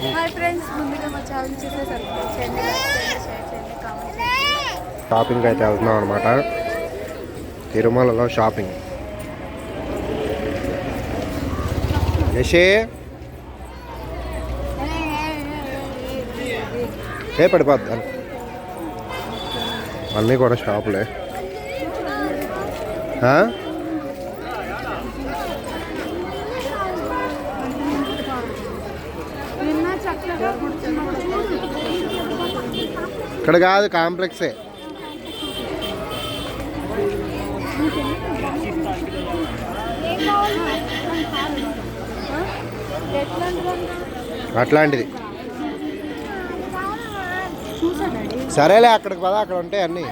Hi friends, ముందుగా మా channel చూసే సబ్స్క్రైబ్ చేయండి, లైక్ చేయండి, షేర్ చేయండి, కామెంట్ చేయండి. షాపింగ్ అయితే వెళ్తున్నాం అనమాట. తిరుమలలో షాపింగ్. యశే పడిపోద్ది. అన్నీ కూడా షాపులే. ఇక్కడ కాదు, కాంప్లెక్సే. అట్లాంటిది. సరేలే, అక్కడికి పదా, అక్కడ ఉంటాయి అన్నీ.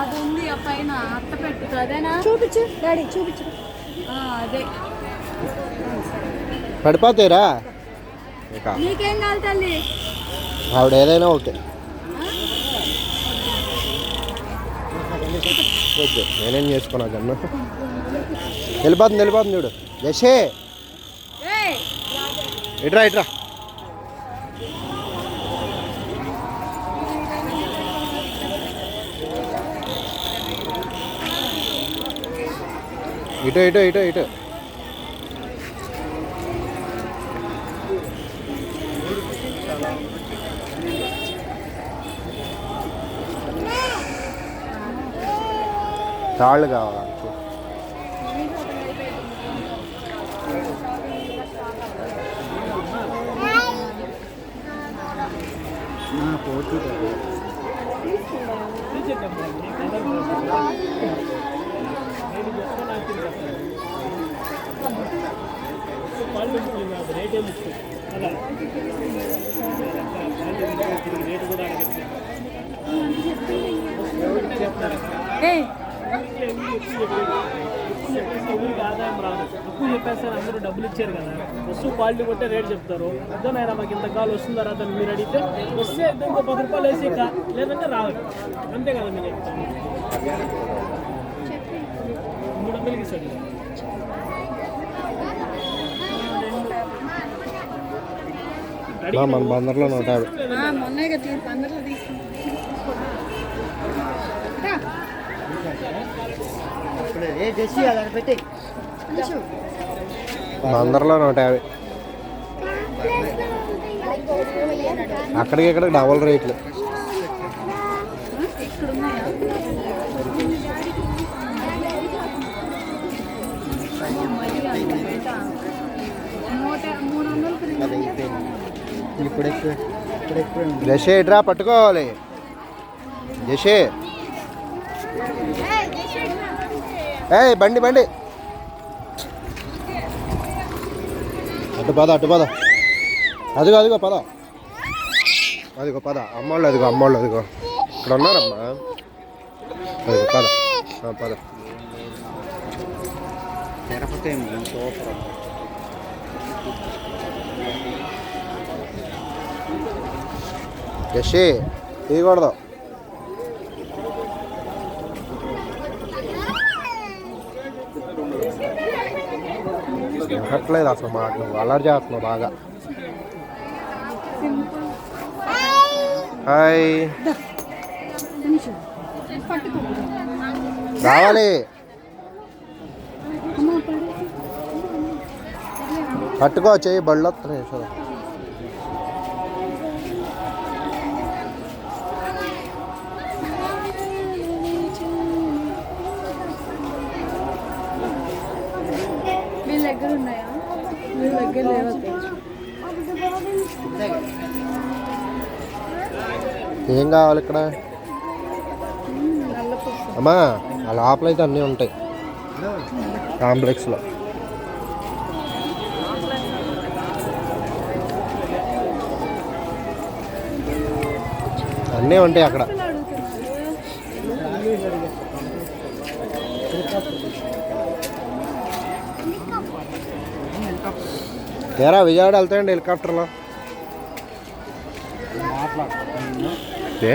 అది ఉంది ఆ పైన అట్ట పెట్టు, అదేనా? చూపించు డాడీ, చూపించు. అదే పడిపోతాయిరా. నీకేం కావాలి తల్లి? ఆవిడ ఏదైనా ఓకే. వద్దు, నేనేం చేసుకున్నా కన్నా. వెళ్ళిపోతుంది చూడు. యశే ఇట్రా ఇట్రా. ఇటు ఇటు ఇటు ఇటు. తాళ్ళు కావాలి. ఆదాయం రాదు. ఎక్కువ చెప్పేస్తారు, అందరూ డబ్బులు ఇచ్చారు కదా, వస్తువు క్వాలిటీ కొట్టే రేట్ చెప్తారు. అర్థమైనా మాకు ఇంత కాలు వస్తుందా రాదా మీరు అడిగితే వస్తే ఇంకో 10 రూపాయలు వేసి లేదంటే రాదు. అంతే కదా మీరు చెప్తాను. 300కి ఇస్తాడు. మన బందర్లో 150. బందర్లో 150. అక్కడికి ఇక్కడ డబల్ రేట్లు. జషే ఇట్రా, పట్టుకోవాలి. జషే బండి అటు పద అదిగో పద. అమ్మోళ్ళు అదిగో ఇక్కడ ఉన్నారమ్మా. అదిగో పద. యశే తీయకూడదు. వినట్లేదు అసలు మాట. అలర్ట్ చేస్తున్నావు బాగా. హాయ్, రావాలి. పట్టుకో, చెయ్యి బళ్ళు వస్తున్నాయి. చూడ, వీళ్ళ దగ్గర ఉన్నాయా? వీళ్ళ దగ్గర లేవు. ఏం కావాలి ఇక్కడ? అమ్మా, ఆ లోపల అయితే అన్నీ ఉంటాయి కాంప్లెక్స్లో. అన్నీ ఉంటాయి అక్కడ. ఏరా విజయవాడ వెళ్తాయండి హెలికాప్టర్లో? ఏ